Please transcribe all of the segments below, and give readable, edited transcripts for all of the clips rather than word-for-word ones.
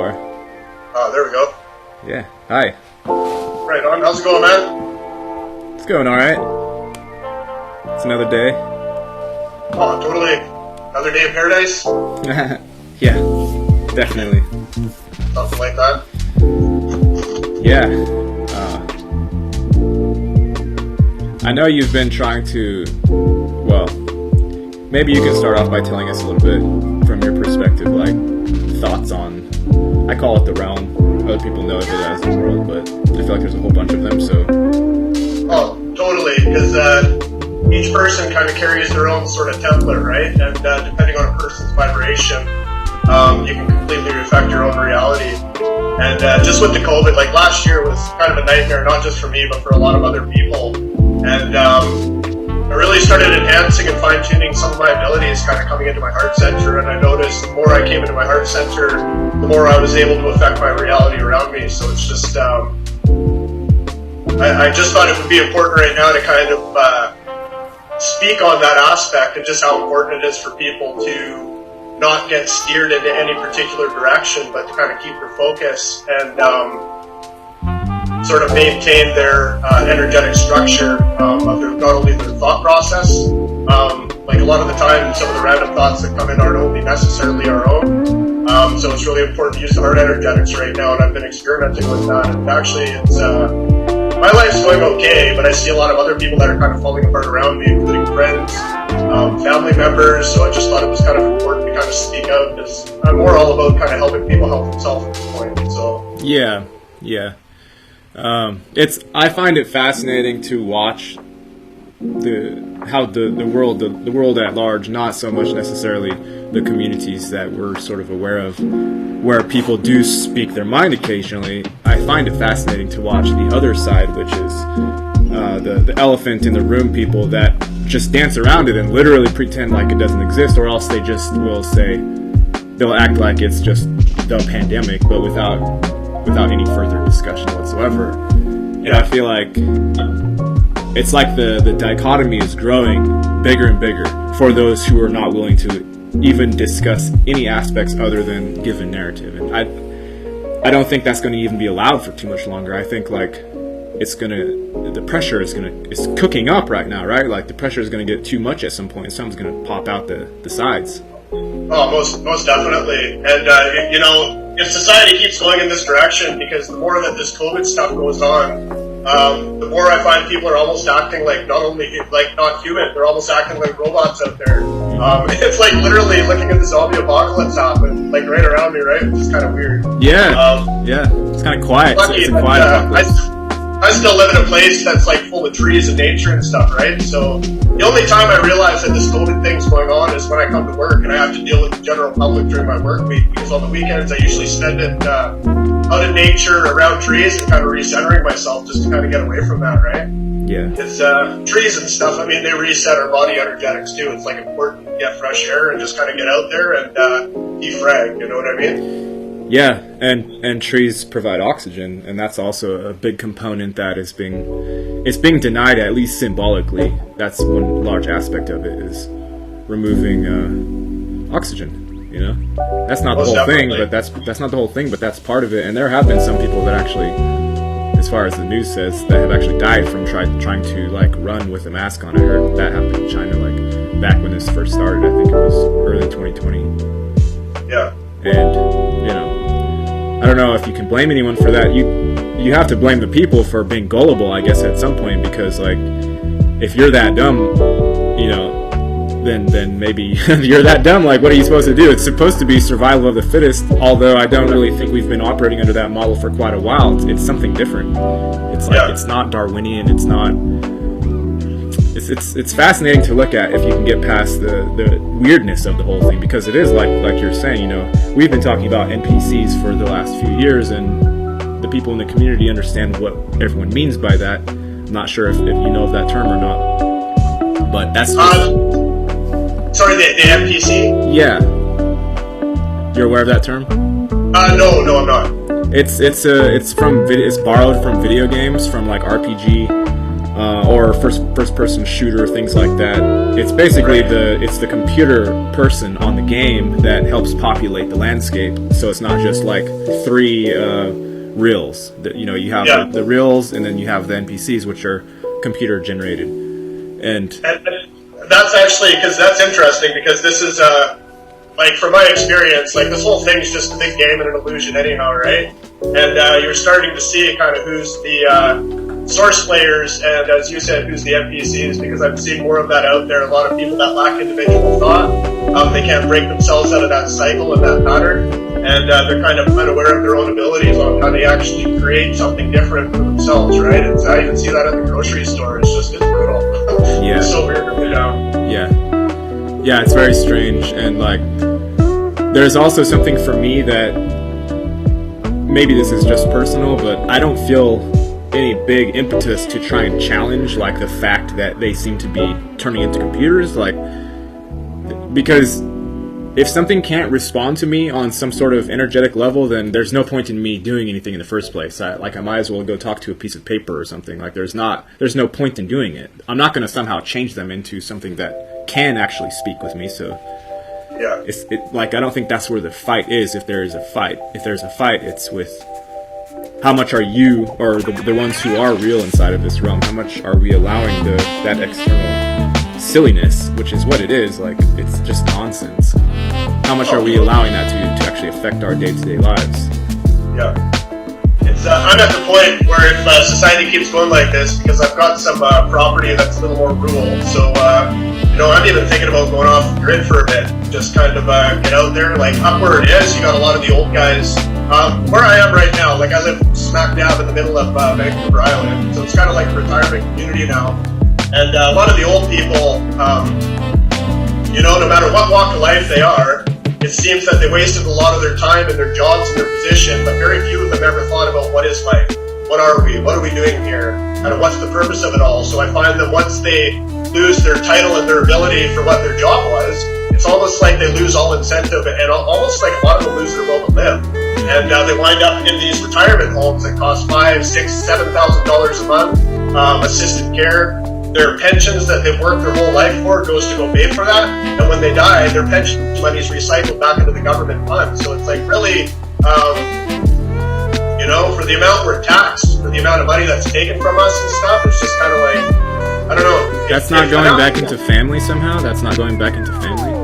are. There we go. Yeah. Hi. Right on. How's it going, man? It's going all right. It's another day. Oh, totally. Another day in paradise? Yeah, definitely. Something like that. Yeah. I know you've been trying to, well, maybe you can start off by telling us a little bit from your perspective, like thoughts on, I call it the realm. Other people know of it as the world, but I feel like there's a whole bunch of them, so. Oh, totally, because each person kind of carries their own sort of template, right? And depending on a person's vibration, you can completely affect your own reality. And just with the COVID, like last year was kind of a nightmare, not just for me, but for a lot of other people. And I really started enhancing and fine-tuning some of my abilities, kind of coming into my heart center. And I noticed the more I came into my heart center, the more I was able to affect my reality around me. So it's just, I just thought it would be important right now to kind of speak on that aspect and just how important it is for people to not get steered into any particular direction, but to kind of keep their focus and sort of maintain their energetic structure of their, not only their thought process. Like a lot of the time, some of the random thoughts that come in aren't only necessarily our own. So it's really important to use the heart energetics right now, and I've been experimenting with that. And actually, it's my life's going okay, but I see a lot of other people that are kind of falling apart around me, including friends, family members. So I just thought it was kind of important to kind of speak out, because I'm more all about kind of helping people help themselves at this point. So Yeah. I find it fascinating to watch how the world at large, not so much necessarily the communities that we're sort of aware of, where people do speak their mind occasionally. I find it fascinating to watch the other side, which is the elephant in the room people that just dance around it and literally pretend like it doesn't exist, or else they just will say, they'll act like it's just the pandemic, but without any further discussion whatsoever. And I feel like it's like the dichotomy is growing bigger and bigger for those who are not willing to even discuss any aspects other than give a narrative. And I don't think that's going to even be allowed for too much longer. I think like the pressure is cooking up right now, right? Like the pressure is going to get too much at some point. Something's going to pop out the sides. Oh, most definitely. And, if society keeps going in this direction, because the more that this COVID stuff goes on, the more I find people are almost acting like not only like not human, they're almost acting like robots out there. It's like literally looking at the zombie apocalypse happen, like right around me, right? Which is kind of weird. Yeah, it's kind of quiet. It's a quiet apocalypse. I still live in a place that's like full of trees and nature and stuff, right? So the only time I realize that this COVID thing's going on is when I come to work and I have to deal with the general public during my work week, because on the weekends I usually spend it out in nature around trees and kind of recentering myself just to kind of get away from that, right? Yeah. It's trees and stuff, I mean, they reset our body energetics too. It's like important to get fresh air and just kind of get out there and defrag, you know what I mean? Yeah, and trees provide oxygen, and that's also a big component that is being denied, at least symbolically. That's one large aspect of it, is removing oxygen. You know, that's not the whole thing, but that's not the whole thing, but that's part of it. And there have been some people that actually, as far as the news says, that have actually died from trying to like run with a mask on. I heard that happened in China, like back when this first started. I think it was early 2020. Yeah. And I don't know if you can blame anyone for that. You have to blame the people for being gullible, I guess, at some point, because like if you're that dumb, then maybe you're that dumb. Like, what are you supposed to do? It's supposed to be survival of the fittest, although I don't really think we've been operating under that model for quite a while. It's something different. It's like It's not Darwinian. It's not. It's fascinating to look at if you can get past the weirdness of the whole thing, because it is like you're saying, we've been talking about NPCs for the last few years, and the people in the community understand what everyone means by that. I'm not sure if you know of that term or not, but that's sorry, the NPC? Yeah, you're aware of that term? No, I'm not. It's borrowed from video games, from like RPG or first person shooter, things like that. It's basically it's the computer person on the game that helps populate the landscape. So it's not just like three reels. You have the reels, and then you have the NPCs, which are computer generated. And that's actually, because that's interesting, because this is like, from my experience, like, this whole thing's just a big game and an illusion anyhow, right? And you're starting to see kind of who's the source players, and as you said, who's the NPCs, because I'm seeing more of that out there. A lot of people that lack individual thought, they can't break themselves out of that cycle and that pattern, and they're kind of unaware of their own abilities on how they actually create something different for themselves, right? And I even see that at the grocery store. It's brutal. Yeah. It's so weird to put down. Yeah, it's very strange. And like, there's also something for me that, maybe this is just personal, but I don't feel any big impetus to try and challenge like the fact that they seem to be turning into computers, like, because if something can't respond to me on some sort of energetic level, then there's no point in me doing anything in the first place. I might as well go talk to a piece of paper or something. Like, there's no point in doing it. I'm not going to somehow change them into something that can actually speak with me. So yeah, like, I don't think that's where the fight is. If there is a fight, it's with how much are you, or the ones who are real inside of this realm, how much are we allowing that external silliness, which is what it is. Like, it's just nonsense. How much are we allowing that to actually affect our day-to-day lives? Yeah. I'm at the point where if society keeps going like this, because I've got some property that's a little more rural, so I'm even thinking about going off the grid for a bit, just kind of get out there. Like, up where it is, you got a lot of the old guys. Where I am right now, like, I live smack dab in the middle of Vancouver Island, so it's kind of like a retirement community now. And a lot of the old people, no matter what walk of life they are, it seems that they wasted a lot of their time in their jobs and their position, but very few of them ever thought about what is life, what are we doing here, and what's the purpose of it all. So I find that once they lose their title and their ability for what their job was, it's almost like they lose all incentive, and almost like a lot of them lose their will to live. And they wind up in these retirement homes that cost $5,000, $6,000, $7,000 a month, assisted care. Their pensions that they've worked their whole life for goes to go pay for that, and when they die, their pension money is recycled back into the government fund. So it's like, really, for the amount we're taxed, for the amount of money that's taken from us and stuff, it's just kind of like, I don't know. That's not going back into family somehow? That's not going back into family?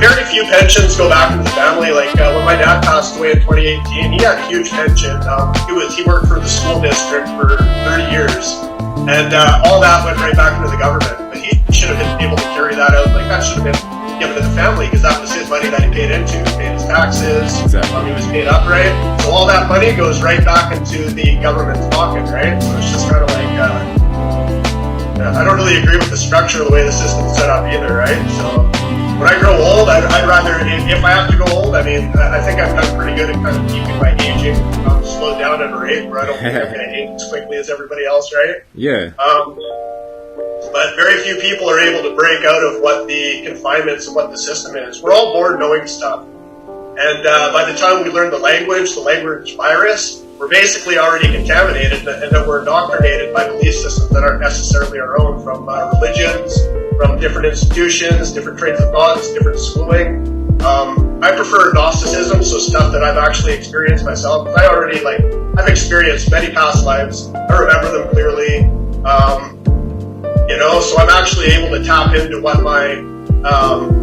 Very few pensions go back into the family. Like, when my dad passed away in 2018, he had a huge pension. He worked for the school district for 30 years. And all that went right back into the government. But he should have been able to carry that out. Like, that should have been given to the family, because that was his money that he paid into. He paid his taxes. Exactly. He was paid up, right? So all that money goes right back into the government's pocket, right? So it's just kind of like, I don't really agree with the structure of the way the system's set up either, right? So when I grow old, I'd rather, if I have to go old, I mean, I think I've done pretty good at kind of keeping my aging slowed down at a rate where I don't think I'm going to age as quickly as everybody else, right? Yeah. But very few people are able to break out of what the confinements of what the system is. We're all born knowing stuff. And by the time we learn the language virus, we're basically already contaminated, and that we're indoctrinated by belief systems that aren't necessarily our own, from religions, from different institutions, different trains of thoughts, different schooling. I prefer Gnosticism, so stuff that I've actually experienced myself. I've experienced many past lives. I remember them clearly. So I'm actually able to tap into what my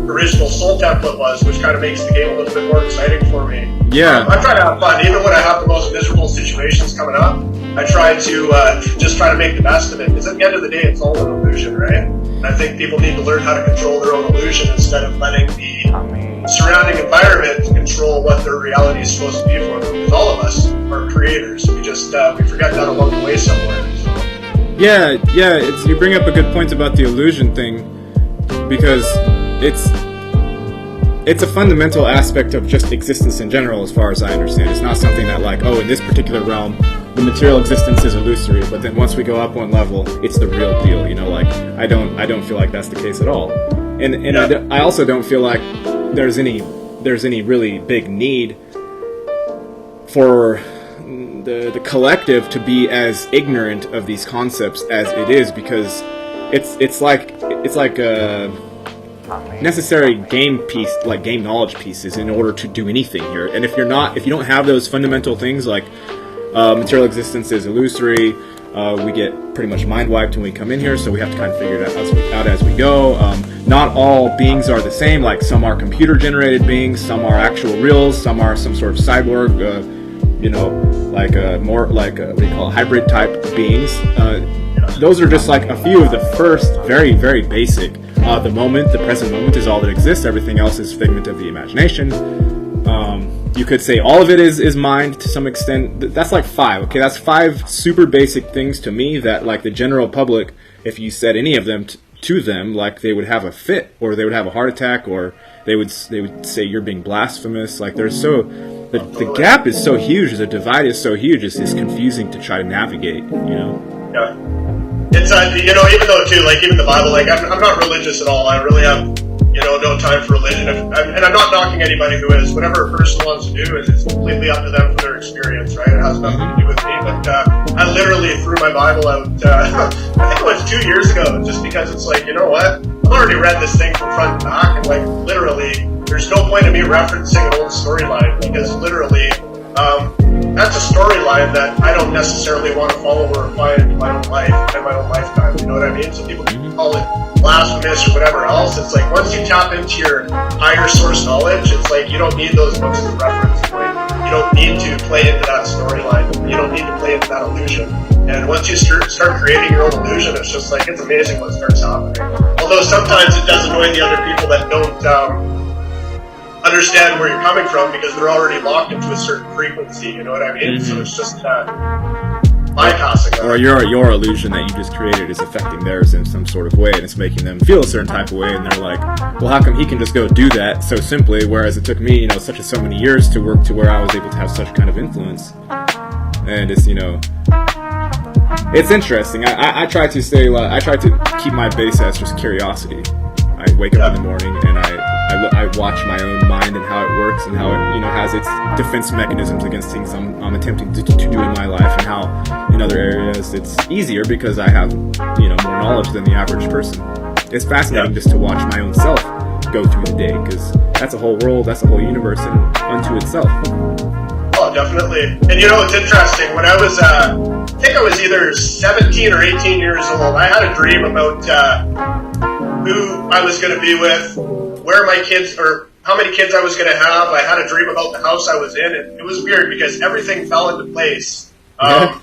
original soul template was, which kind of makes the game a little bit more exciting for me. Yeah. I try to have fun. Even when I have the most miserable situations coming up, I try to just try to make the best of it, because at the end of the day, it's all an illusion, right? And I think people need to learn how to control their own illusion instead of letting the surrounding environment control what their reality is supposed to be for them. Because all of us are creators. We just we forget that along the way somewhere. So. Yeah. You bring up a good point about the illusion thing, because it's a fundamental aspect of just existence in general, as far as I understand. It's not something that, like, in this particular realm, the material existence is illusory, but then once we go up one level, it's the real deal. Like, I don't feel like that's the case at all. And yeah. I also don't feel like there's any really big need for the collective to be as ignorant of these concepts as it is, because it's like a necessary game knowledge pieces in order to do anything here. And if you don't have those fundamental things like material existence is illusory, we get pretty much mind wiped when we come in here, so we have to kind of figure it out as we go. Not all beings are the same. Like, some are computer generated beings, some are actual reals, some are some sort of cyborg, more like what do you call it, hybrid type beings. Those are just like a few of the first very, very basic. The present moment is all that exists. Everything else is figment of the imagination. You could say all of it is mind to some extent. That's like 5. Okay, that's 5 super basic things to me that, like, the general public, if you said any of them to them, like, they would have a fit, or they would have a heart attack, or they would say you're being blasphemous. Like, the gap is so huge, the divide is so huge. It's confusing to try to navigate. Yeah. It's even though too, like, even the Bible, like, I'm not religious at all. I really have no time for religion, and I'm not knocking anybody who is. Whatever a person wants to do is completely up to them for their experience, right? It has nothing to do with me. But I literally threw my Bible out. I think it was 2 years ago, just because it's like, you know what? I've already read this thing from front to back, and, like, literally, there's no point in me referencing an old storyline, because literally, that's a storyline that I don't necessarily want to follow or apply into my own life and my own lifetime. You know what I mean? So people can call it blasphemous or whatever else. It's like, once you tap into your higher source knowledge, it's like you don't need those books as a reference point. You don't need to play into that storyline. You don't need to play into that illusion. And once you start creating your own illusion, it's just like, it's amazing what starts happening. Although sometimes it does annoy the other people that don't understand where you're coming from, because they're already locked into a certain frequency. You know what I mean? So it's just bypassing that. Or your illusion that you just created is affecting theirs in some sort of way, and it's making them feel a certain type of way, and they're like, well, how come he can just go do that so simply, whereas it took me, so many years to work to where I was able to have such kind of influence. And it's, it's interesting. I try to keep my base as just curiosity. I wake up in the morning and I watch my own mind and how it works, and how it has its defense mechanisms against things I'm attempting to do in my life, and how in other areas it's easier because I have more knowledge than the average person. It's fascinating just to watch my own self go through the day, because that's a whole world, that's a whole universe unto itself. Oh, definitely. And it's interesting. When I was, I think I was either 17 or 18 years old, I had a dream about who I was going to be with, where my kids, or how many kids I was going to have. I had a dream about the house I was in, and it was weird because everything fell into place. The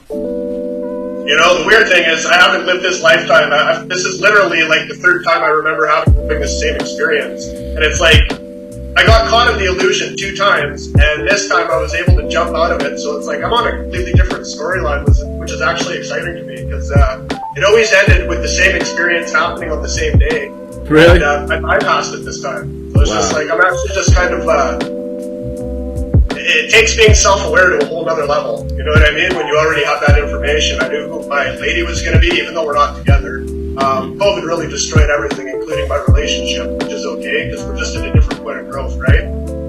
weird thing is, I haven't lived this lifetime. This is literally like the 3rd time I remember having this same experience. And it's like, I got caught in the illusion 2 times, and this time I was able to jump out of it. So it's like, I'm on a completely different storyline, which is actually exciting to me, because it always ended with the same experience happening on the same day. Really? And I bypassed it this time. So it's just like, I'm actually just kind of, it takes being self-aware to a whole other level. You know what I mean? When you already have that information. I knew who my lady was going to be, even though we're not together. COVID really destroyed everything, including my relationship, which is okay, because we're just at a different point of growth, right?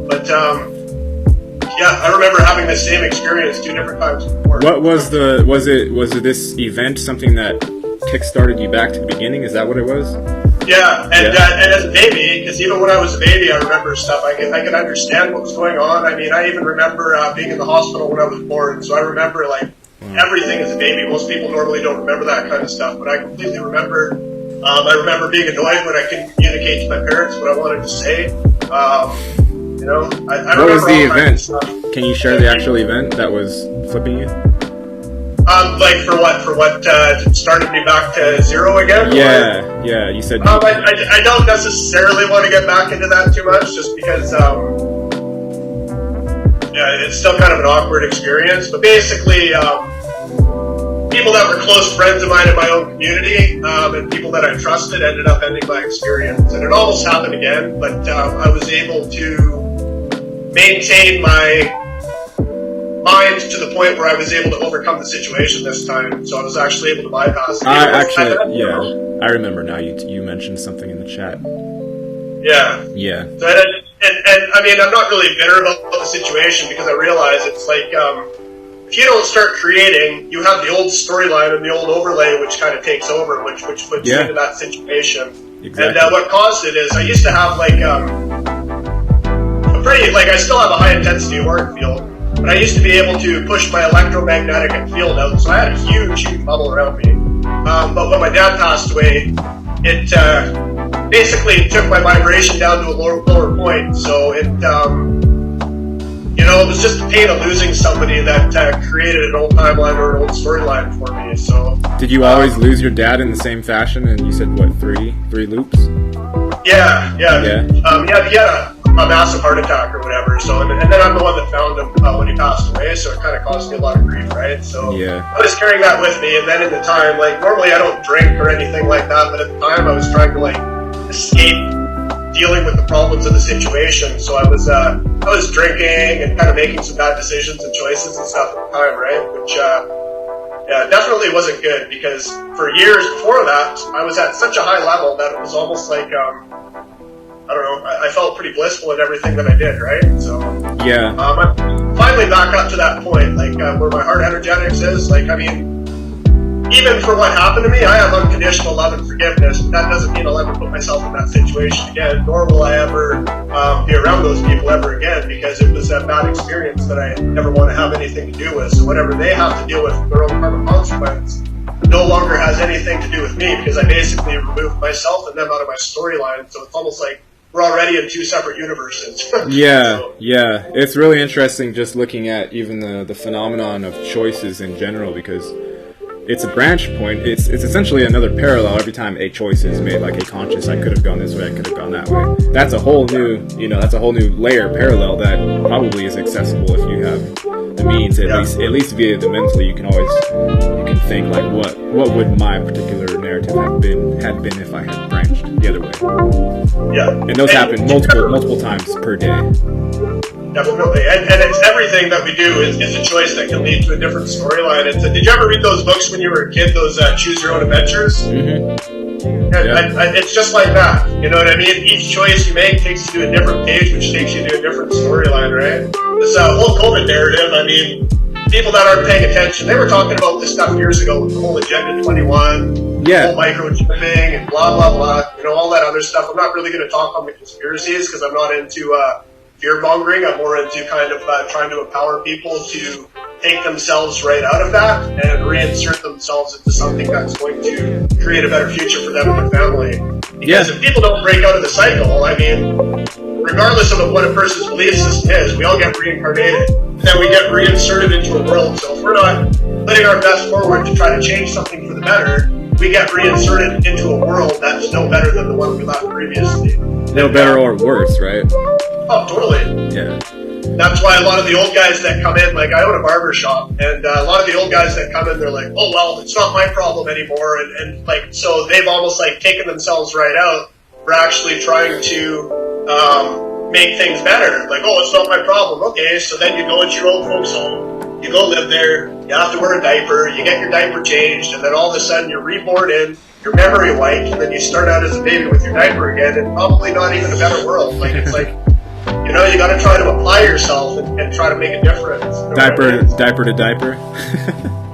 But, I remember having the same experience 2 different times before. What was it this event something that kick-started you back to the beginning? Is that what it was? Yeah, and as a baby, because even when I was a baby, I remember stuff. I could understand what was going on. I mean, I even remember being in the hospital when I was born, so I remember, everything as a baby. Most people normally don't remember that kind of stuff, but I completely remember. I remember being annoyed when I couldn't communicate to my parents what I wanted to say. I what was the event? Can you share the actual actual event that was flipping you? For what started me back to zero again? Yeah, you said... I don't necessarily want to get back into that too much, just because, it's still kind of an awkward experience. But basically, people that were close friends of mine in my own community, and people that I trusted ended up ending my experience. And it almost happened again, but I was able to maintain my mind to the point where I was able to overcome the situation this time. So I was actually able to bypass it. I remember now. You mentioned something in the chat. Yeah. So and I mean, I'm not really bitter about the situation, because I realize it's like if you don't start creating, you have the old storyline and the old overlay, which kind of takes over, which puts you into that situation. Exactly. And what caused it is I used to have like a pretty, like I still have a high intensity auric field, but I used to be able to push my electromagnetic field out, so I had a huge bubble around me. But when my dad passed away, it basically took my vibration down to a lower point. So it, it was just the pain of losing somebody that created an old timeline or an old storyline for me. So did you always lose your dad in the same fashion? And you said what, three loops? Yeah. He had a massive heart attack or whatever. So and then I'm the one that found him when he passed away. So it kind of caused me a lot of grief, right? So I was carrying that with me. And then in the time, like normally I don't drink or anything like that, but at the time I was trying to like escape dealing with the problems of the situation. So I was drinking and kind of making some bad decisions and choices and stuff at the time, right? Which definitely wasn't good, because for years before that I was at such a high level that it was almost like I don't know, I felt pretty blissful in everything that I did, right? So I'm finally back up to that point, like where my heart energetics is. Like, I mean, even for what happened to me, I have unconditional love and forgiveness, but that doesn't mean I'll ever put myself in that situation again, nor will I ever be around those people ever again, because it was a bad experience that I never want to have anything to do with. So whatever they have to deal with their own karma consequence no longer has anything to do with me, because I basically removed myself and them out of my storyline. So it's almost like we're already in two separate universes. Yeah. It's really interesting just looking at even the phenomenon of choices in general, because it's a branch point. It's essentially another parallel every time a choice is made, like a conscious, I could have gone this way, I could have gone that way. That's a whole new, that's a whole new layer parallel that probably is accessible if you have the means, at least via the mentally. You can think like, what would my particular narrative have been if I had branched the other way. And those happen multiple times per day. Definitely, and it's everything that we do is a choice that can lead to a different storyline. Did you ever read those books when you were a kid, those Choose Your Own Adventures? It's just like that, you know what I mean? Each choice you make takes you to a different page, which takes you to a different storyline, right? This whole COVID narrative, I mean, people that aren't paying attention, they were talking about this stuff years ago with the whole AG2021, whole microchipping and blah, blah, blah, all that other stuff. I'm not really going to talk on the conspiracies because I'm not into fear-mongering. I'm more into kind of trying to empower people to take themselves right out of that and reinsert themselves into something that's going to create a better future for them and their family. Because if people don't break out of the cycle, I mean, regardless of what a person's belief system is, we all get reincarnated. Then we get reinserted into a world. So if we're not putting our best forward to try to change something for the better, we get reinserted into a world that's no better than the one we left previously. No better or worse, right? Oh, totally. Yeah. That's why a lot of the old guys that come in, like I own a barber shop, and a lot of the old guys that come in, they're like, oh, well, it's not my problem anymore. And like, so they've almost like taken themselves right out. We're actually trying to make things better. Like, oh, it's not my problem. Okay, so then you go into your old folks' home. You go live there, you have to wear a diaper, you get your diaper changed, and then all of a sudden you're reborn in, your memory wiped, and then you start out as a baby with your diaper again, and probably not even a better world. Like, it's like, you got to try to apply yourself and try to make a difference. Diaper to diaper.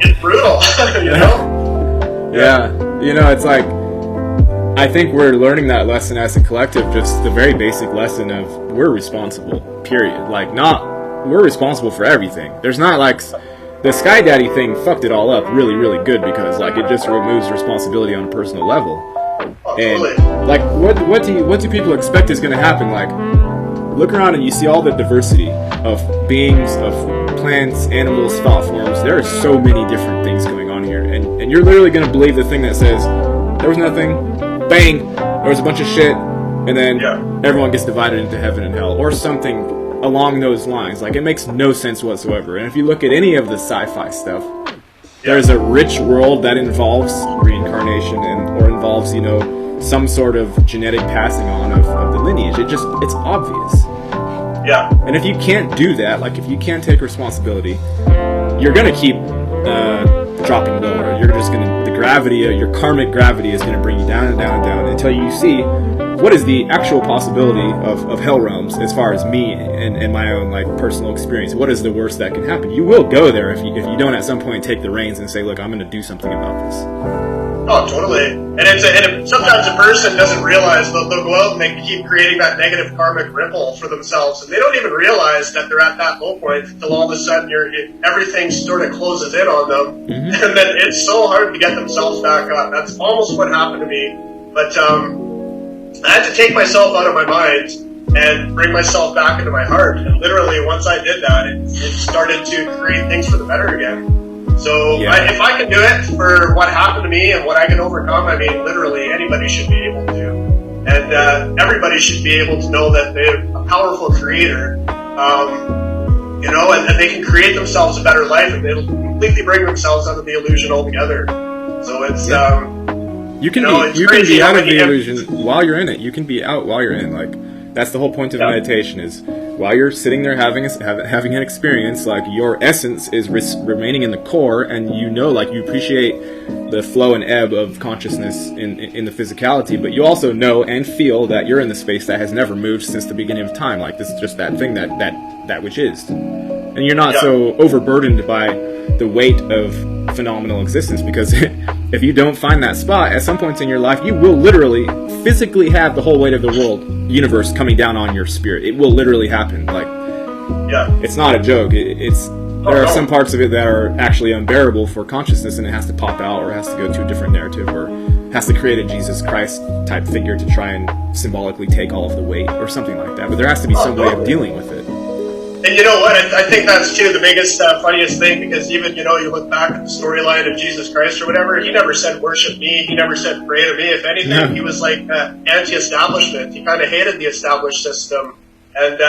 It's brutal, Yeah, it's like, I think we're learning that lesson as a collective, just the very basic lesson of we're responsible, period. Like, we're responsible for everything. There's not like the Sky Daddy thing fucked it all up really, really good, because like it just removes responsibility on a personal level. And like what do people expect is going to happen? Like, look around and you see all the diversity of beings, of plants, animals, thought forms. There are so many different things going on here, and you're literally going to believe the thing that says there was nothing, bang, there was a bunch of shit, and then everyone gets divided into heaven and hell, or something along those lines. Like, it makes no sense whatsoever. And if you look at any of the sci-fi stuff, there's a rich world that involves reincarnation or involves, some sort of genetic passing on of the lineage. It's obvious. Yeah. And if you can't do that, like if you can't take responsibility, you're gonna keep dropping lower. You're just gonna, the gravity, your karmic gravity is gonna bring you down and down and down until you see, for what is the actual possibility of hell realms as far as me and my own like personal experience? What is the worst that can happen? You will go there if you don't at some point take the reins and say, look, I'm going to do something about this. Oh, totally. And sometimes a person doesn't realize they'll go out and they keep creating that negative karmic ripple for themselves, and they don't even realize that they're at that low point until all of a sudden everything sort of closes in on them, and then it's so hard to get themselves back up. That's almost what happened to me. But I had to take myself out of my mind and bring myself back into my heart. And literally, once I did that, it started to create things for the better again. So if I can do it for what happened to me and what I can overcome, I mean, literally anybody should be able to. And everybody should be able to know that they have a powerful creator, and they can create themselves a better life, and they'll completely bring themselves out of the illusion altogether. So it's... You can be out of the illusion while you're in it. You can be out while you're in. Like, that's the whole point of meditation, is while you're sitting there having an experience, like, your essence is remaining in the core, and like, you appreciate the flow and ebb of consciousness in the physicality, but you also know and feel that you're in the space that has never moved since the beginning of time. Like, this is just that thing that which is. And you're not so overburdened by the weight of phenomenal existence, because if you don't find that spot at some points in your life, you will literally physically have the whole weight of the universe coming down on your spirit. It will literally happen. Like, it's not a joke. There are some parts of it that are actually unbearable for consciousness, and it has to pop out, or it has to go to a different narrative, or has to create a Jesus Christ type figure to try and symbolically take all of the weight, or something like that. But there has to be some way of dealing with it. And you know what? I think that's too the biggest, funniest thing, because even, you look back at the storyline of Jesus Christ or whatever, he never said worship me, he never said pray to me. If anything, he was like anti-establishment. He kind of hated the established system. And,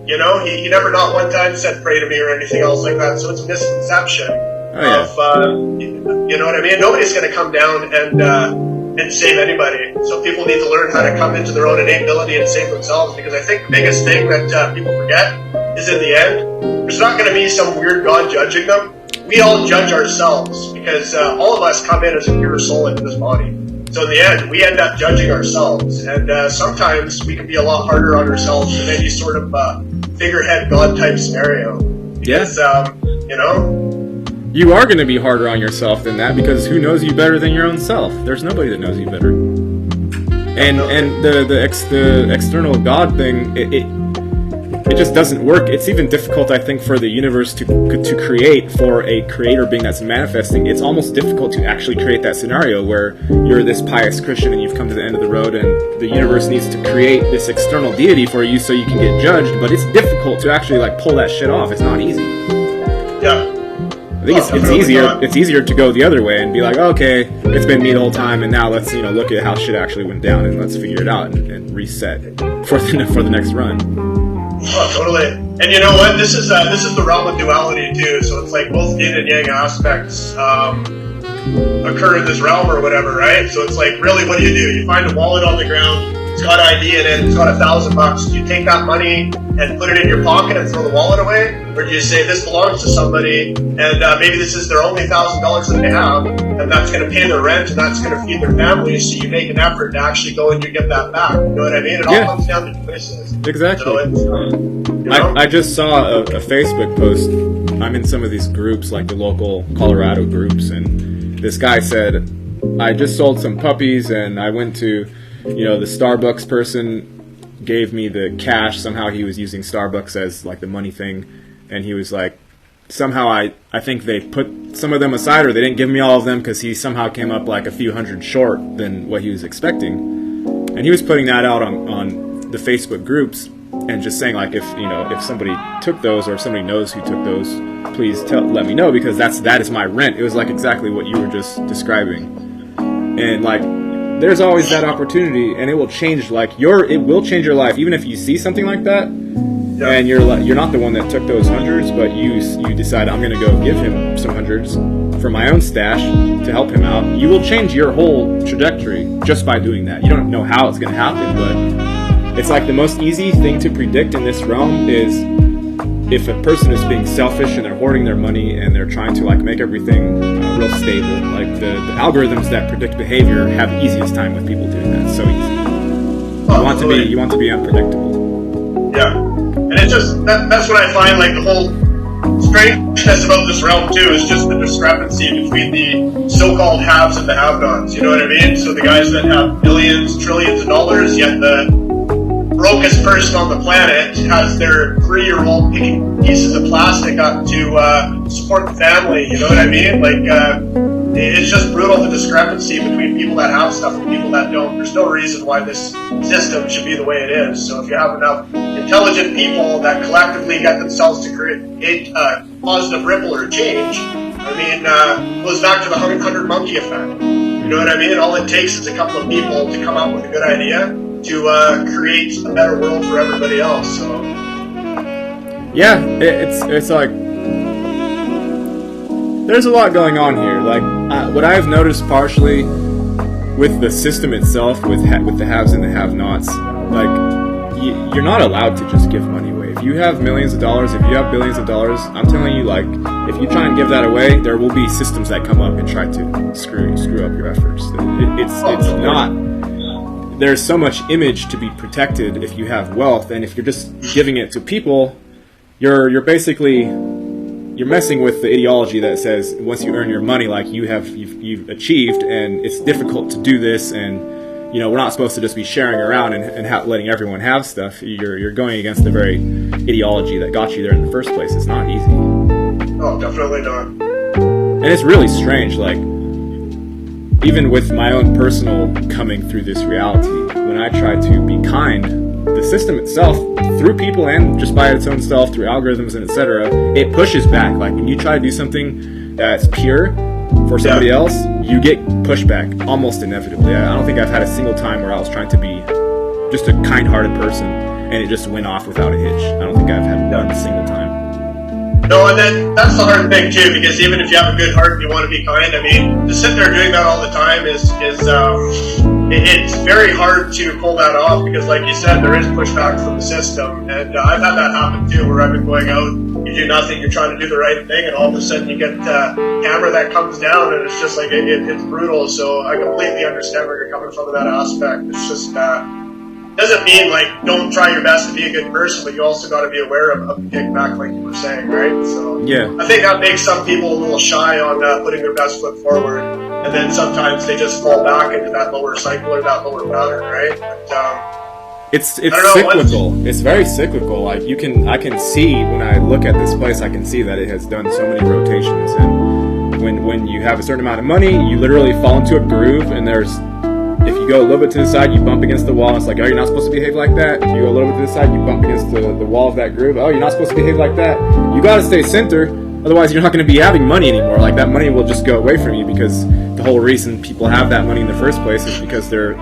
he never not one time said pray to me or anything else like that. So it's a misconception of, you know what I mean? Nobody's going to come down and save anybody. So people need to learn how to come into their own innate ability and save themselves, because I think the biggest thing that people forget is, in the end, there's not going to be some weird God judging them. We all judge ourselves, because all of us come in as a pure soul into this body. So in the end, we end up judging ourselves, and sometimes we can be a lot harder on ourselves than any sort of figurehead God type scenario. Because, you are going to be harder on yourself than that, because who knows you better than your own self? There's nobody that knows you better. And the external God thing, it just doesn't work. It's even difficult, I think, for the universe to create, for a creator being that's manifesting. It's almost difficult to actually create that scenario where you're this pious Christian and you've come to the end of the road, and the universe needs to create this external deity for you so you can get judged. But it's difficult to actually pull that shit off. It's not easy. Yeah. I think it's easier. It's easier to go the other way and be like, okay, it's been me the whole time, and now let's look at how shit actually went down, and let's figure it out and reset for the next run. Oh, totally. And you know what? This is the realm of duality too. So it's like both yin and yang aspects occur in this realm or whatever, right? So it's like, really, what do? You find a wallet on the ground. It's got ID in it. It's got $1,000. Do you take that money and put it in your pocket and throw the wallet away, or do you say this belongs to somebody, and maybe this is their only $1,000 that they have, and that's going to pay their rent and that's going to feed their family? So you make an effort to actually go and you get that back. You know what I mean? It all comes down to choices. Exactly. So it's, I just saw a Facebook post. I'm in some of these groups, like the local Colorado groups, and this guy said, I just sold some puppies, and I went to, the Starbucks person gave me the cash. Somehow he was using Starbucks as like the money thing, and he was like, somehow I think they put some of them aside, or they didn't give me all of them, because he somehow came up like a few hundred short than what he was expecting. And he was putting that out on the Facebook groups, and just saying, like, if somebody took those, or if somebody knows who took those, please let me know, because that is my rent. It was like exactly what you were just describing. And like, there's always that opportunity, and it will change it will change your life. Even if you see something like that, and you're not the one that took those hundreds, but you decide, I'm going to go give him some hundreds for my own stash to help him out. You will change your whole trajectory just by doing that. You don't know how it's going to happen, but it's like the most easy thing to predict in this realm is if a person is being selfish and they're hoarding their money and they're trying to make everything real stable. Like the algorithms that predict behavior have the easiest time with people doing that. So easy. You want to be unpredictable. Yeah, and it's just that's what I find, like, the whole strangeness about this realm too is just the discrepancy between the so-called haves and the have-nots. You know what I mean? So the guys that have billions, trillions of dollars, yet the brokest person on the planet has their 3-year-old picking pieces of plastic up to support the family. You know what I mean? Like, it's just brutal, the discrepancy between people that have stuff and people that don't. There's no reason why this system should be the way it is. So if you have enough intelligent people that collectively get themselves to create a positive ripple or change, I mean, it goes back to the 100 monkey effect. You know what I mean? All it takes is a couple of people to come up with a good idea to create a better world for everybody else. So yeah, it's like there's a lot going on here. Like what I've noticed partially with the system itself, with the haves and the have-nots, like you're not allowed to just give money away. If you have millions of dollars, if you have billions of dollars, I'm telling you, like, if you try and give that away, there will be systems that come up and try to screw up your efforts. It's not. There's so much image to be protected if you have wealth, and if you're just giving it to people, you're basically messing with the ideology that says once you earn your money, like you've achieved, and it's difficult to do this, and we're not supposed to just be sharing around and letting everyone have stuff. You're going against the very ideology that got you there in the first place. It's not easy. Oh, definitely not. And it's really strange, like, even with my own personal coming through this reality, when I try to be kind, the system itself, through people and just by its own self, through algorithms and etc., it pushes back. Like, when you try to do something that's pure for somebody else, you get pushback almost inevitably. I don't think I've had a single time where I was trying to be just a kind-hearted person and it just went off without a hitch. I don't think I've had one single time. No, and then that's the hard thing too, because even if you have a good heart and you want to be kind, I mean, to sit there doing that all the time is it's very hard to pull that off, because, like you said, there is pushback from the system, and I've had that happen too, where I've been going out, you do nothing, you're trying to do the right thing, and all of a sudden you get a camera that comes down, and it's just like it's brutal. So I completely understand where you're coming from in that aspect. It's just doesn't mean, like, don't try your best to be a good person, but you also got to be aware of the kickback, like you were saying, right? So yeah, I think that makes some people a little shy on putting their best foot forward, and then sometimes they just fall back into that lower cycle or that lower pattern, right? But, it's cyclical. It's very cyclical. Like, I can see, when I look at this place, I can see that it has done so many rotations, and when you have a certain amount of money, you literally fall into a groove, and if you go a little bit to the side, you bump against the wall, and it's like, oh, you're not supposed to behave like that. You go a little bit to the side, you bump against the wall of that groove. Oh, you're not supposed to behave like that. You got to stay center, otherwise you're not going to be having money anymore. Like, that money will just go away from you, because the whole reason people have that money in the first place is because they're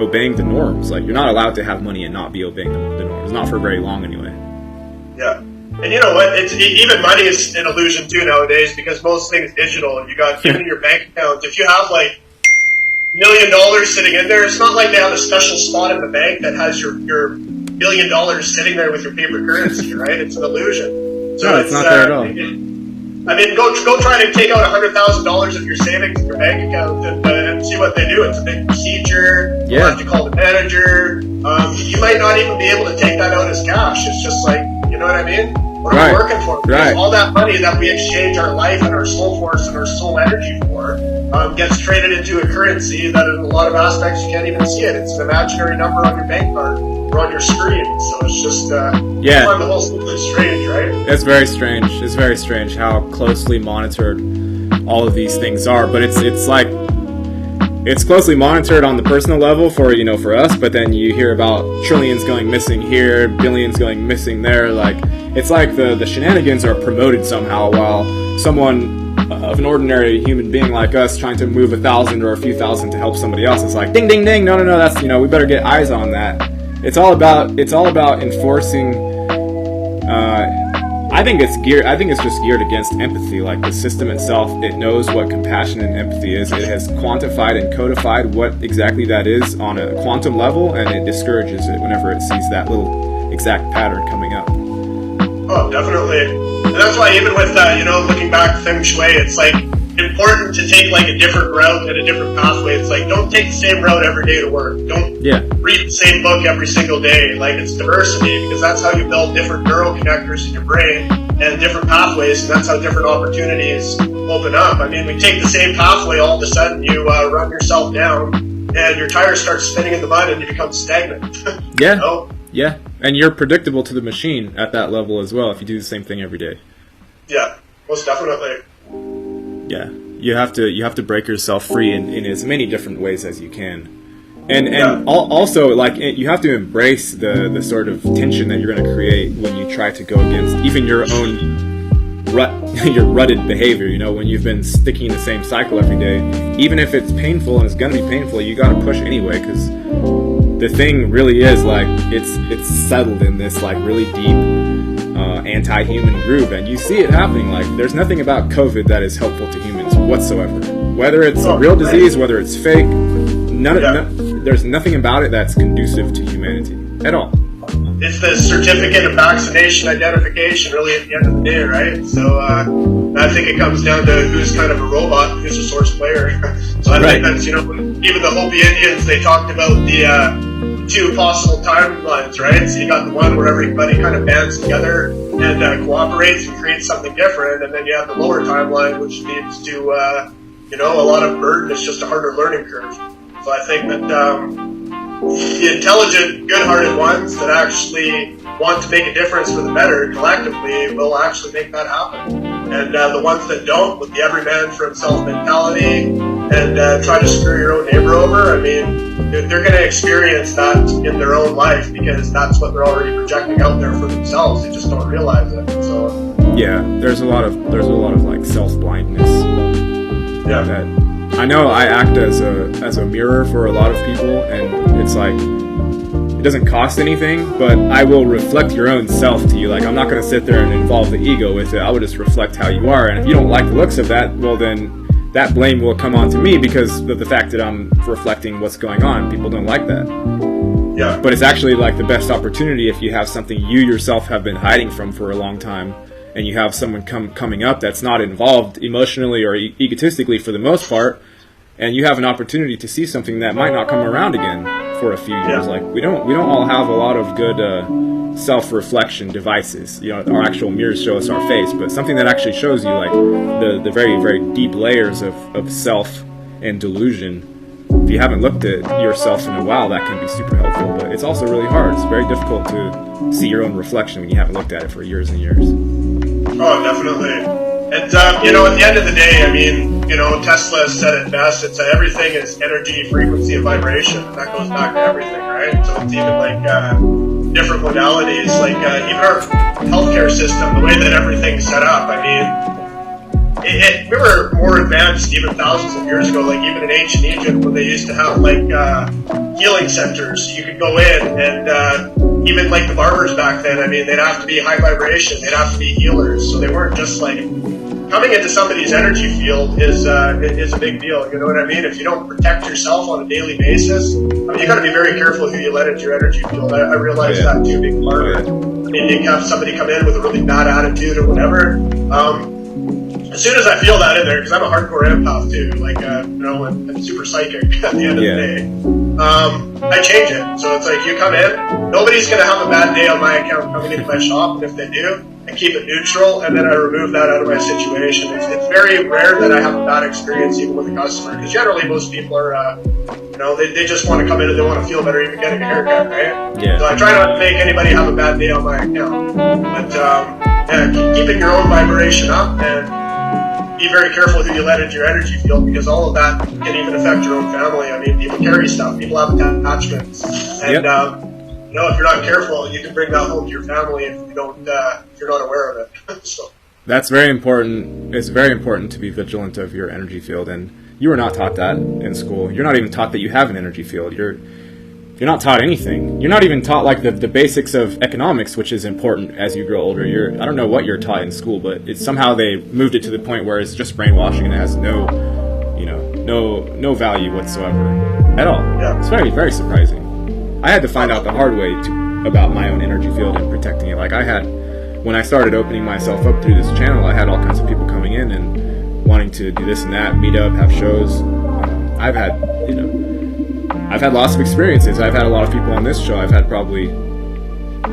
obeying the norms. Like, you're not allowed to have money and not be obeying the norms. Not for very long, anyway. Yeah. And you know what? Even money is an illusion too nowadays, because most things digital. You got, even in your bank account, if you have like $1 million sitting in there, it's not like they have a special spot in the bank that has your $1 billion sitting there with your paper currency, right? It's an illusion. So no, it's not there at all. I mean, go try to take out $100,000 of your savings in your bank account and see what they do. It's a big procedure. Yeah. You have to call the manager. You might not even be able to take that out as cash. It's just like, you know what I mean? What are we working for? Because all that money that we exchange our life and our soul force and our soul energy for gets traded into a currency that in a lot of aspects you can't even see it. It's an imaginary number on your bank card or on your screen. So it's just, I find the whole system strange, right? It's very strange. It's very strange how closely monitored all of these things are. But it's like, it's closely monitored on the personal level for us, but then you hear about trillions going missing here, billions going missing there. Like, it's like the shenanigans are promoted somehow, while someone of an ordinary human being like us trying to move 1,000 or a few thousand to help somebody else is like, ding ding ding, no, that's, we better get eyes on that. It's all about enforcing. I think it's just geared against empathy. Like, the system itself, it knows what compassion and empathy is. It has quantified and codified what exactly that is on a quantum level, and it discourages it whenever it sees that little exact pattern coming up. Oh, definitely. And that's why even with, looking back feng shui, it's like important to take like a different route and a different pathway. It's like, don't take the same route every day to work. Don't read the same book every single day. Like, it's diversity, because that's how you build different neural connectors in your brain and different pathways, and that's how different opportunities open up. I mean, we take the same pathway, all of a sudden you run yourself down and your tires start spinning in the mud and you become stagnant. Yeah. You know? Yeah. And you're predictable to the machine at that level as well if you do the same thing every day. Yeah, most definitely. Yeah, you have to break yourself free in as many different ways as you can, and also, like, you have to embrace the sort of tension that you're going to create when you try to go against even your own your rutted behavior. You know, when you've been sticking in the same cycle every day, even if it's painful and it's going to be painful, you got to push anyway, because the thing really is like it's settled in this like really deep anti-human groove, and you see it happening. Like, there's nothing about COVID that is helpful to humans whatsoever, whether it's a real disease, whether it's fake. There's nothing about it that's conducive to humanity at all. It's the certificate of vaccination identification, really, at the end of the day, right? So I think it comes down to who's kind of a robot, who's a source player. So I think that's, you know, even the Hopi Indians, they talked about the two possible timelines, right? So you got the one where everybody kind of bands together and cooperates and creates something different, and then you have the lower timeline, which leads to you know, a lot of burden. It's just a harder learning curve. So I think that the intelligent, good-hearted ones that actually want to make a difference for the better collectively will actually make that happen. And the ones that don't, with the every man for himself mentality and try to screw your own neighbor over, I mean, they're going to experience that in their own life, because that's what they're already projecting out there for themselves. They just don't realize it. So yeah, there's a lot of like self-blindness. Yeah. That I know I act as a mirror for a lot of people, and it's like, it doesn't cost anything, but I will reflect your own self to you. Like, I'm not going to sit there and involve the ego with it. I will just reflect how you are, and if you don't like the looks of that, well then that blame will come on to me because of the fact that I'm reflecting what's going on. People don't like that. Yeah. But it's actually like the best opportunity if you have something you yourself have been hiding from for a long time, and you have someone coming up that's not involved emotionally or egotistically for the most part, and you have an opportunity to see something that might not come around again for a few years. Like, we don't all have a lot of good self-reflection devices. You know, our actual mirrors show us our face, but something that actually shows you like the very, very deep layers of self and delusion. If you haven't looked at yourself in a while, that can be super helpful, but it's also really hard. It's very difficult to see your own reflection when you haven't looked at it for years and years. Oh, definitely. And, you know, at the end of the day, I mean, you know, Tesla said it best. It's everything is energy, frequency, and vibration. And that goes back to everything, right? So it's even like different modalities, like even our healthcare system, the way that everything's set up. I mean, we were more advanced even thousands of years ago, like even in ancient Egypt, when they used to have like healing centers. You could go in and even like the barbers back then, I mean, they'd have to be high vibration, they'd have to be healers. So they weren't just like, coming into somebody's energy field is a big deal. You know what I mean? If you don't protect yourself on a daily basis, I mean, you got to be very careful who you let into your energy field. I realize that too, being part of it. I mean, you can have somebody come in with a really bad attitude or whatever. As soon as I feel that in there, because I'm a hardcore empath too, like, you know, and super psychic at the end of the day, I change it. So it's like, you come in, nobody's going to have a bad day on my account coming into my shop, and if they do, I keep it neutral, and then I remove that out of my situation. It's very rare that I have a bad experience even with a customer, because generally most people are, you know, they just want to come in and they want to feel better even getting a haircut, right? Yeah. So I try not to make anybody have a bad day on my account. But yeah, keeping your own vibration up, and be very careful who you let into your energy field, because all of that can even affect your own family. I mean, people carry stuff, people have attachments, and you know, if you're not careful, you can bring that home to your family if you don't, if you're not aware of it. So that's very important. It's very important to be vigilant of your energy field, and you were not taught that in school. You're not even taught that you have an energy field. You're not taught anything. You're not even taught like the basics of economics, which is important as you grow older. I don't know what you're taught in school, but it's somehow they moved it to the point where it's just brainwashing and it has no value whatsoever at all. Yeah. It's very, very surprising. I had to find out the hard way about my own energy field and protecting it. Like, when I started opening myself up through this channel, I had all kinds of people coming in, and wanting to do this and that, meet up, have shows. I've had lots of experiences. I've had a lot of people on this show. I've had probably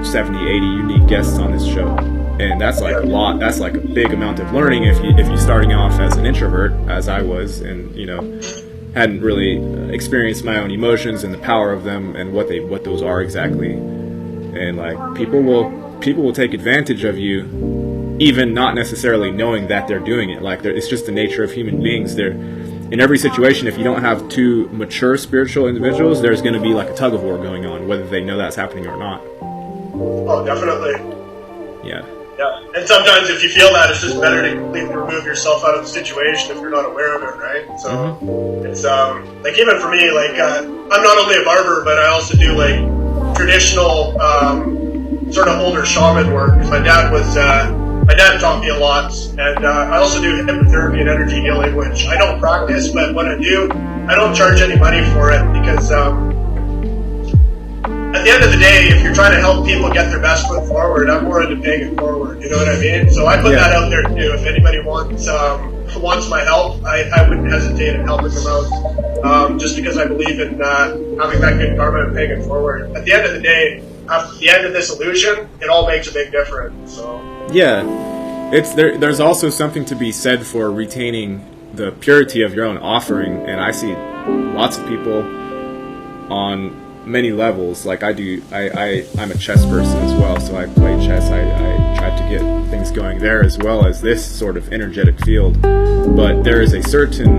70, 80 unique guests on this show. And that's like a lot. That's like a big amount of learning if you're starting off as an introvert, as I was, and hadn't really experienced my own emotions and the power of them and what those are exactly. And like people will take advantage of you, even not necessarily knowing that they're doing it. Like it's just the nature of human beings. They're in every situation. If you don't have two mature spiritual individuals, there's going to be like a tug of war going on, whether they know that's happening or not. Oh, definitely. Yeah. Yeah, and sometimes if you feel that, it's just better to completely remove yourself out of the situation if you're not aware of it, right? So it's like even for me, like I'm not only a barber, but I also do like traditional sort of older shaman work. Because my dad taught me a lot, and I also do hypnotherapy and energy healing, which I don't practice, but when I do, I don't charge any money for it because. At the end of the day, if you're trying to help people get their best foot forward, I'm more into paying it forward. You know what I mean? So I put that out there too. If anybody wants my help, I wouldn't hesitate in helping them out. Just because I believe in having that good karma and paying it forward. At the end of the day, after the end of this illusion, it all makes a big difference. So yeah, there's also something to be said for retaining the purity of your own offering, and I see lots of people on many levels. Like I'm a chess person as well, so I play chess. I try to get things going there as well as this sort of energetic field. But there is a certain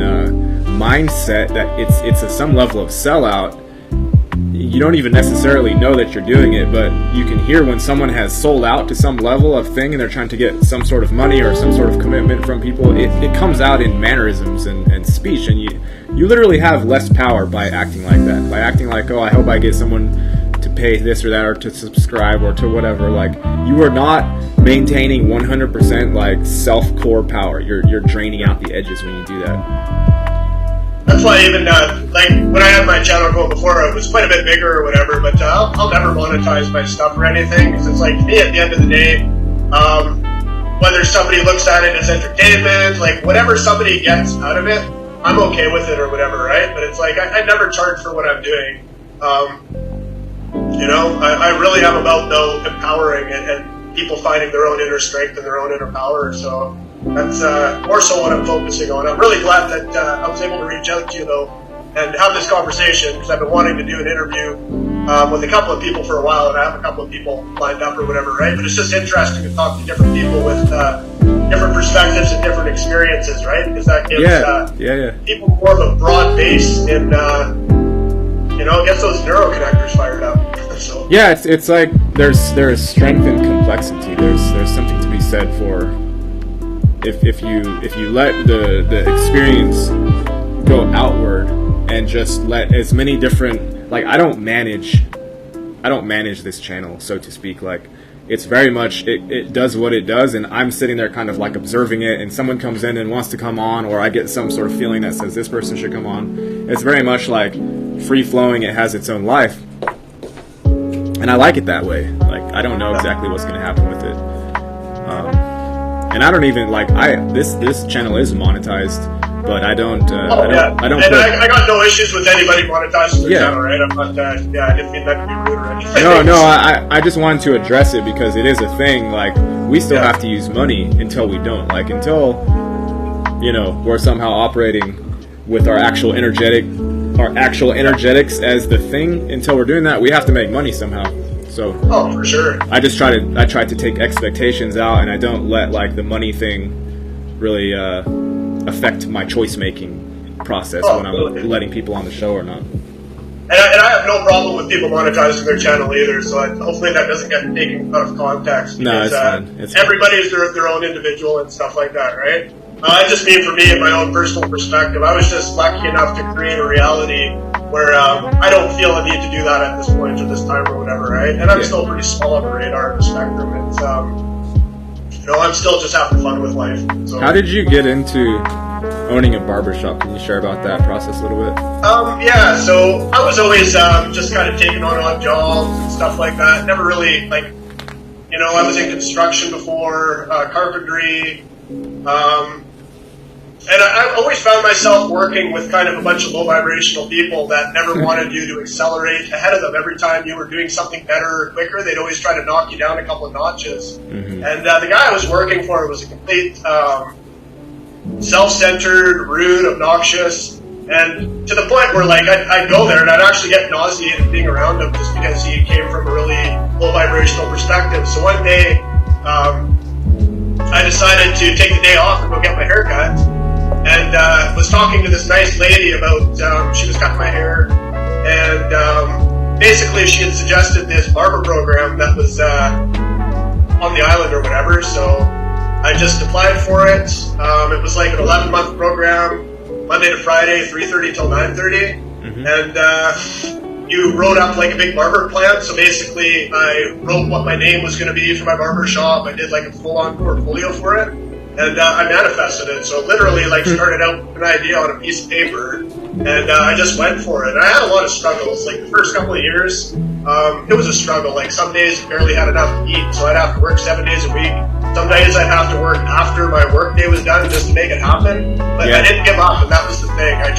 mindset that it's at some level of sellout. You don't even necessarily know that you're doing it, but you can hear when someone has sold out to some level of thing and they're trying to get some sort of money or some sort of commitment from people. It comes out in mannerisms and speech, and you literally have less power by acting like that. By acting like, oh, I hope I get someone to pay this or that or to subscribe or to whatever. Like, you are not maintaining 100% like self-core power. You're draining out the edges when you do that. That's why even like when I had my channel going before, it was quite a bit bigger or whatever, but I'll never monetize my stuff or anything, because it's like, to me, at the end of the day, whether somebody looks at it as entertainment, like whatever somebody gets out of it, I'm okay with it or whatever, right? But it's like, I never charge for what I'm doing. I really am about empowering and people finding their own inner strength and their own inner power. So that's more so what I'm focusing on. I'm really glad that I was able to reach out to you though and have this conversation, because I've been wanting to do an interview with a couple of people for a while, and I have a couple of people lined up or whatever, right? But it's just interesting to talk to different people with different perspectives and different experiences, right? Because that gives people more of a broad base and gets those neuroconnectors fired up. So yeah, it's like there is strength in complexity. There's something to be said for if you let the experience go outward and just let as many different, like I don't manage this channel, so to speak. Like, it's very much it does what it does, and I'm sitting there kind of like observing it, and someone comes in and wants to come on, or I get some sort of feeling that says this person should come on. It's very much like free flowing. It has its own life, and I like it that way. Like, I don't know exactly what's going to happen with it, and I don't even like this channel is monetized, but I don't. I got no issues with anybody monetizing their channel, right? I'm not. I didn't mean that to be rude or anything. No. I just wanted to address it because it is a thing. Like, we still have to use money until we don't. Like, until we're somehow operating with our actual energetics as the thing. Until we're doing that, we have to make money somehow. So. Oh, for sure. I try to take expectations out, and I don't let like the money thing really affect my choice making process when I'm letting people on the show or not. And I have no problem with people monetizing their channel either, so hopefully that doesn't get taken out of context. No, it's fine. Everybody's their own individual and stuff like that, right? I just mean, for me, in my own personal perspective, I was just lucky enough to create a reality where I don't feel a need to do that at this point or this time or whatever, right? And I'm still pretty small on the radar of the spectrum. It's I'm still just having fun with life. So. How did you get into owning a barbershop? Can you share about that process a little bit? So I was always just kind of taking on jobs and stuff like that. Never really, I was in construction before, carpentry, And I always found myself working with kind of a bunch of low vibrational people that never wanted you to accelerate ahead of them. Every time you were doing something better or quicker, they'd always try to knock you down a couple of notches. Mm-hmm. And the guy I was working for was a complete self-centered, rude, obnoxious, and to the point where like I'd go there and I'd actually get nauseated being around him just because he came from a really low vibrational perspective. So one day I decided to take the day off and go get my hair cut, and was talking to this nice lady about she was cutting my hair, and basically she had suggested this barber program that was on the island or whatever. So I just applied for it. It was like an 11-month program, Monday to Friday, 3:30 till 9:30, mm-hmm. and you wrote up like a big barber plan. So basically, I wrote what my name was going to be for my barber shop. I did like a full-on portfolio for it, and I manifested it. So literally, like started out with an idea on a piece of paper, and I just went for it. And I had a lot of struggles. Like the first couple of years, it was a struggle. Like some days I barely had enough to eat, so I'd have to work 7 days a week. Some days I'd have to work after my work day was done just to make it happen. But I didn't give up, and that was the thing. I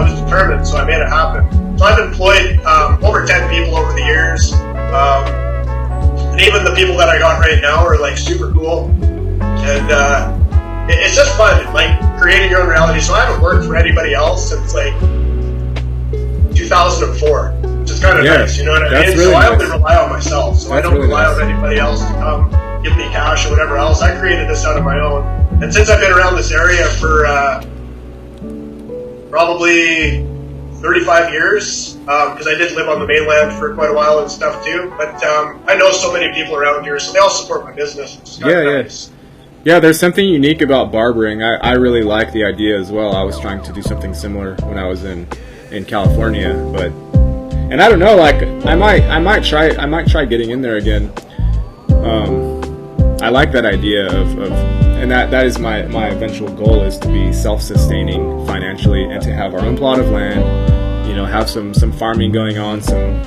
was determined, so I made it happen. So I've employed over 10 people over the years. And even the people that I got right now are like super cool. And it's just fun, like creating your own reality. So I haven't worked for anybody else since like 2004, which is kind of nice, you know what I mean? Really so I only rely on myself. So I don't really rely on anybody else to come give me cash or whatever else. I created this out of my own. And since I've been around this area for probably 35 years, because I did live on the mainland for quite a while and stuff too, but I know so many people around here, so they all support my business. It's nice. Yeah, there's something unique about barbering. I really like the idea as well. I was trying to do something similar when I was in California, and I don't know, like I might try getting in there again. I like that idea of and that is my eventual goal, is to be self-sustaining financially and to have our own plot of land, have some farming going on, some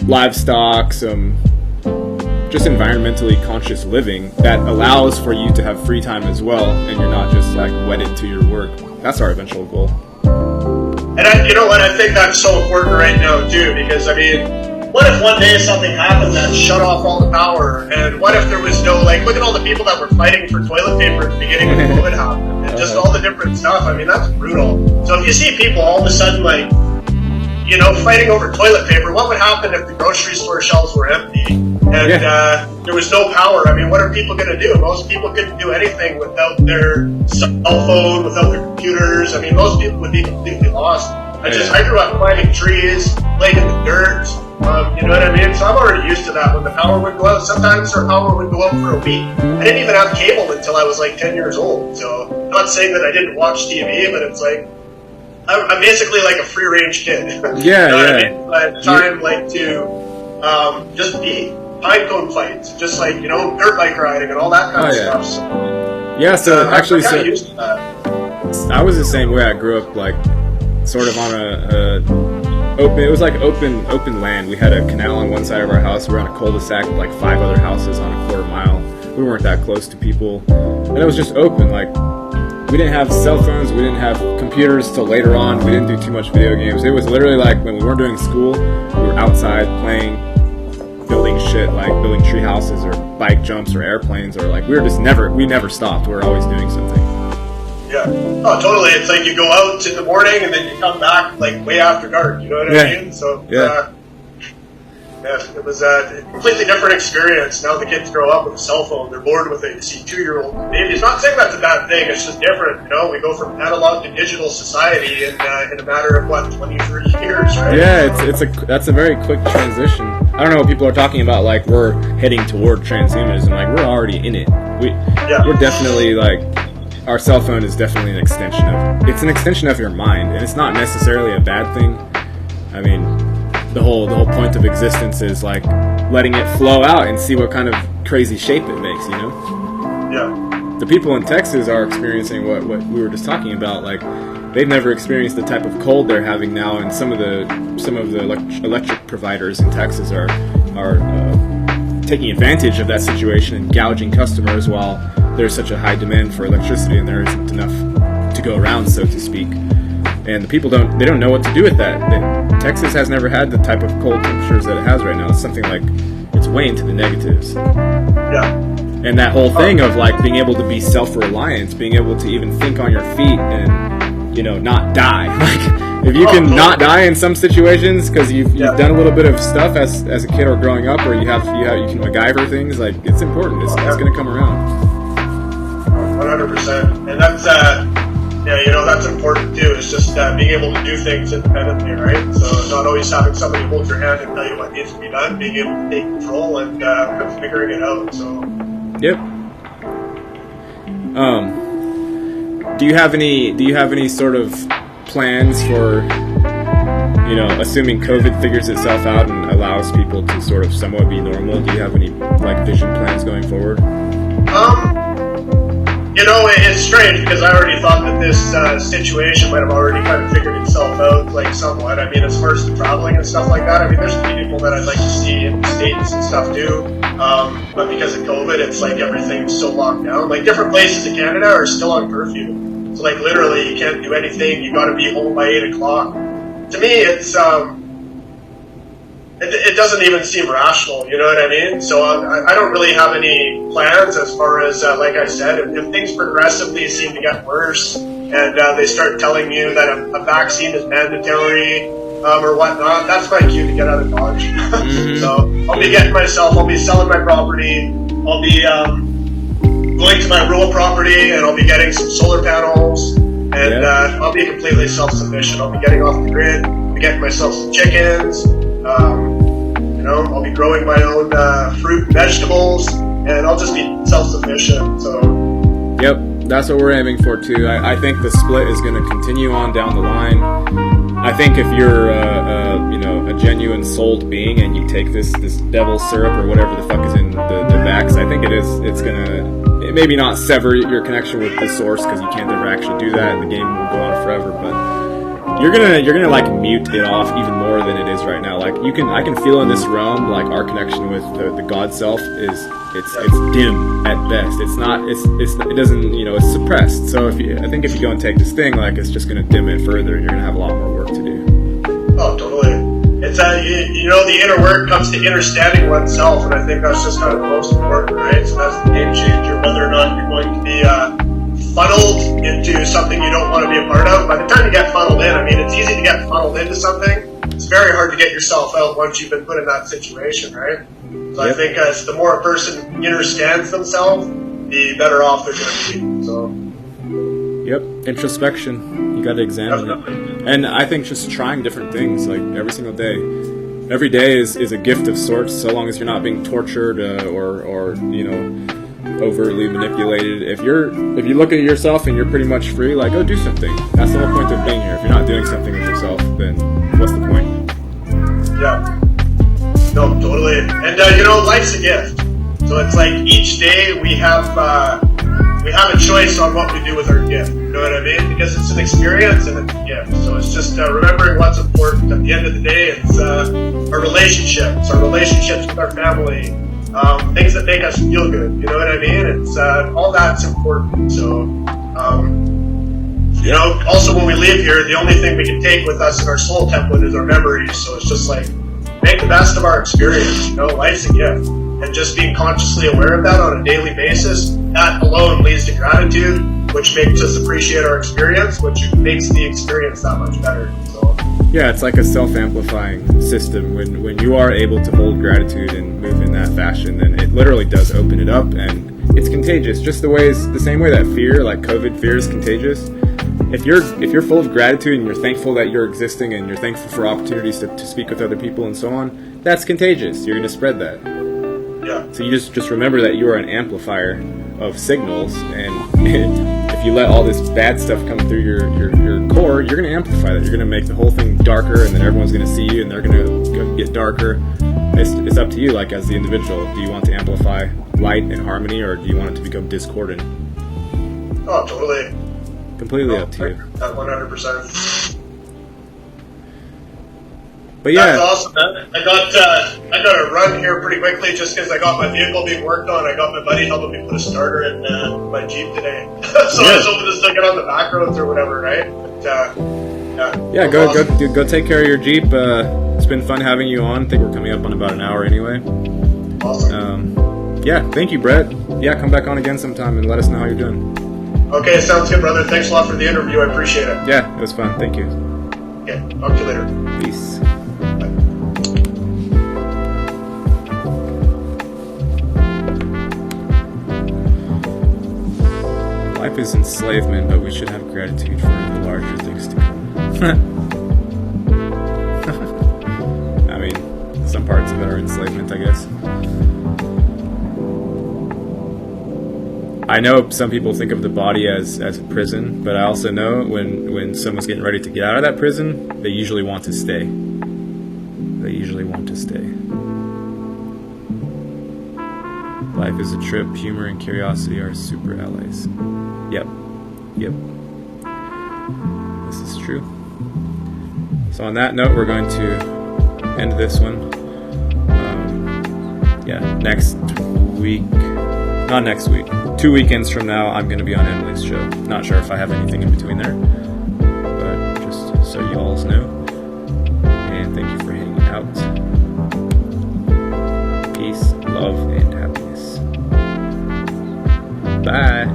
livestock, some just environmentally conscious living that allows for you to have free time as well, and you're not just like wedded to your work. That's our eventual goal. And you know what, I think that's so important right now too, because I mean, what if one day something happened that shut off all the power? And what if there was no, like, look at all the people that were fighting for toilet paper at the beginning when COVID happened, and just all the different stuff. I mean, that's brutal. So if you see people all of a sudden, like, fighting over toilet paper, what would happen if the grocery store shelves were empty and there was no power? I mean, what are people going to do? Most people couldn't do anything without their cell phone, without their computers. I mean, most people would be completely lost. I grew up climbing trees, playing in the dirt. You know what I mean? So I'm already used to that. When the power would go out, sometimes our power would go out for a week. I didn't even have cable until I was like 10 years old. So I'm not saying that I didn't watch TV, but it's like I'm basically like a free-range kid. You know what I mean? I had time like to just be pinecone fights, just like dirt bike riding and all that kind of stuff. So, actually, I'm used to that. I was the same way. I grew up like sort of on it was like open land. We had a canal on one side of our house. We were on a cul-de-sac with like 5 other houses on a quarter mile. We weren't that close to people, and it was just open. Like, we didn't have cell phones, we didn't have computers till later on. We didn't do too much video games. It was literally like when we weren't doing school, we were outside playing, building shit, like building tree houses or bike jumps or airplanes, or like we never stopped. We were always doing something. Yeah. Oh, totally. It's like you go out in the morning and then you come back like way after dark. You know what I mean? So it was a completely different experience. Now the kids grow up with a cell phone. They're bored with it. You see 2-year-old babies. Not saying that's a bad thing. It's just different. We go from analog to digital society in a matter of 20, 30 years, right? Yeah, that's a very quick transition. I don't know what people are talking about. Like we're heading toward transhumanism. Like we're already in it. We're definitely like. Our cell phone is definitely an extension of your mind, and it's not necessarily a bad thing. I mean, the whole point of existence is like letting it flow out and see what kind of crazy shape it makes, Yeah. The people in Texas are experiencing what we were just talking about. Like, they've never experienced the type of cold they're having now, and some of the electric providers in Texas are taking advantage of that situation and gouging customers while there's such a high demand for electricity and there isn't enough to go around, so to speak. And the people don't know what to do with that. Texas has never had the type of cold temperatures that it has right now. It's something like it's way into the negatives. Yeah. And that whole thing of like being able to be self-reliant, being able to even think on your feet and, you know, not die. Like if you can not die in some situations because you've done a little bit of stuff as a kid or growing up, or you can MacGyver things, like it's important. It's going to come around. 100%. And that's that's important too. It's just being able to do things independently, right? So not always having somebody hold your hand and tell you what needs to be done, being able to take control and figuring it out. So. Yep. Do you have any sort of plans for, you know, assuming COVID figures itself out and allows people to sort of somewhat be normal? Do you have any like vision plans going forward? You know, it's strange because I already thought that this situation might have already kind of figured itself out, like somewhat. I mean, as far as the traveling and stuff like that, I mean, there's people that I'd like to see in the States and stuff too. But because of COVID, it's like everything's so locked down. Like different places in Canada are still on curfew. So like literally you can't do anything. You got to be home by 8 o'clock. To me, it's it doesn't even seem rational, you know what I mean? So I don't really have any plans as far as, like I said, if things progressively seem to get worse and they start telling you that a vaccine is mandatory or whatnot, that's my cue to get out of Dodge. So I'll be selling my property, I'll be going to my rural property and I'll be getting some solar panels and I'll be completely self-sufficient. I'll be getting off the grid, I'll be getting myself some chickens. I'll be growing my own fruit and vegetables, and I'll just be self-sufficient. So. Yep, that's what we're aiming for too. I think the split is going to continue on down the line. I think if you're a genuine souled being and you take this devil's syrup or whatever the fuck is in the vax, I think it's gonna maybe not sever your connection with the source because you can't ever actually do that, and the game will go on forever, but. You're gonna like mute it off even more than it is right now. Like I can feel in this realm like our connection with the God self is it's dim at best. It doesn't, you know, it's suppressed. So I think if you go and take this thing, like it's just gonna dim it further. You're gonna have a lot more work to do. Oh, totally. It's the inner work comes to understanding oneself, and I think that's just kind of the most important, right? So that's the game changer. Whether or not you're going to be funneled into something you don't want to be a part of. By the time you get funneled in, I mean, it's easy to get funneled into something. It's very hard to get yourself out once you've been put in that situation, right? So I think the more a person understands themselves, the better off they're going to be. So. Yep, introspection. You got to examine it. And I think just trying different things, like every single day. Every day is a gift of sorts, so long as you're not being tortured or you know, overtly manipulated. If you look at yourself and you're pretty much free, like go do something. That's the whole point of being here. If you're not doing something with yourself, then what's the point? Yeah. No, totally. And life's a gift. So it's like each day we have a choice on what we do with our gift. You know what I mean? Because it's an experience and it's a gift. So it's just remembering what's important. At the end of the day, it's our relationships with our family. Things that make us feel good, you know what I mean? It's all that's important. So, also when we leave here, the only thing we can take with us in our soul template is our memories. So it's just like make the best of our experience. You know, life's a gift, and just being consciously aware of that on a daily basis, that alone leads to gratitude, which makes us appreciate our experience, which makes the experience that much better. So. Yeah, it's like a self-amplifying system. When you are able to hold gratitude and move in that fashion, then it literally does open it up, and it's contagious. Just the same way that fear, like COVID fear, is contagious. If you're full of gratitude and you're thankful that you're existing and you're thankful for opportunities to speak with other people and so on, that's contagious. You're going to spread that. Yeah. So you just remember that you are an amplifier of signals, and if you let all this bad stuff come through your core, you're going to amplify that. You're going to make the whole thing darker, and then everyone's going to see you, and they're going to get darker. It's up to you, like as the individual. Do you want to amplify light and harmony, or do you want it to become discordant? Oh, totally. Completely up to you. 100%. But yeah, that's awesome, man. I got to run here pretty quickly just because I got my vehicle being worked on. I got my buddy helping me put a starter in my Jeep today, so I was hoping to still get on the back roads or whatever, right? But, yeah, go awesome. go take care of your Jeep. It's been fun having you on. I think we're coming up on about an hour anyway. Awesome. Yeah, thank you, Brett. Yeah, come back on again sometime and let us know how you're doing. Okay, sounds good, brother. Thanks a lot for the interview. I appreciate it. Yeah, it was fun. Thank you. Okay, talk to you later. Peace. Life is enslavement, but we should have gratitude for the larger things to come. I mean, some parts of it are enslavement, I guess. I know some people think of the body as a prison, but I also know when someone's getting ready to get out of that prison, they usually want to stay. They usually want to stay. Life is a trip. Humor and curiosity are super allies. Yep. This is true. So on that note, we're going to end this one. Next week. Not next week. 2 weekends from now, I'm going to be on Emily's show. Not sure if I have anything in between there, but just so you all know. And thank you for hanging out. Peace, love, and happiness. Bye.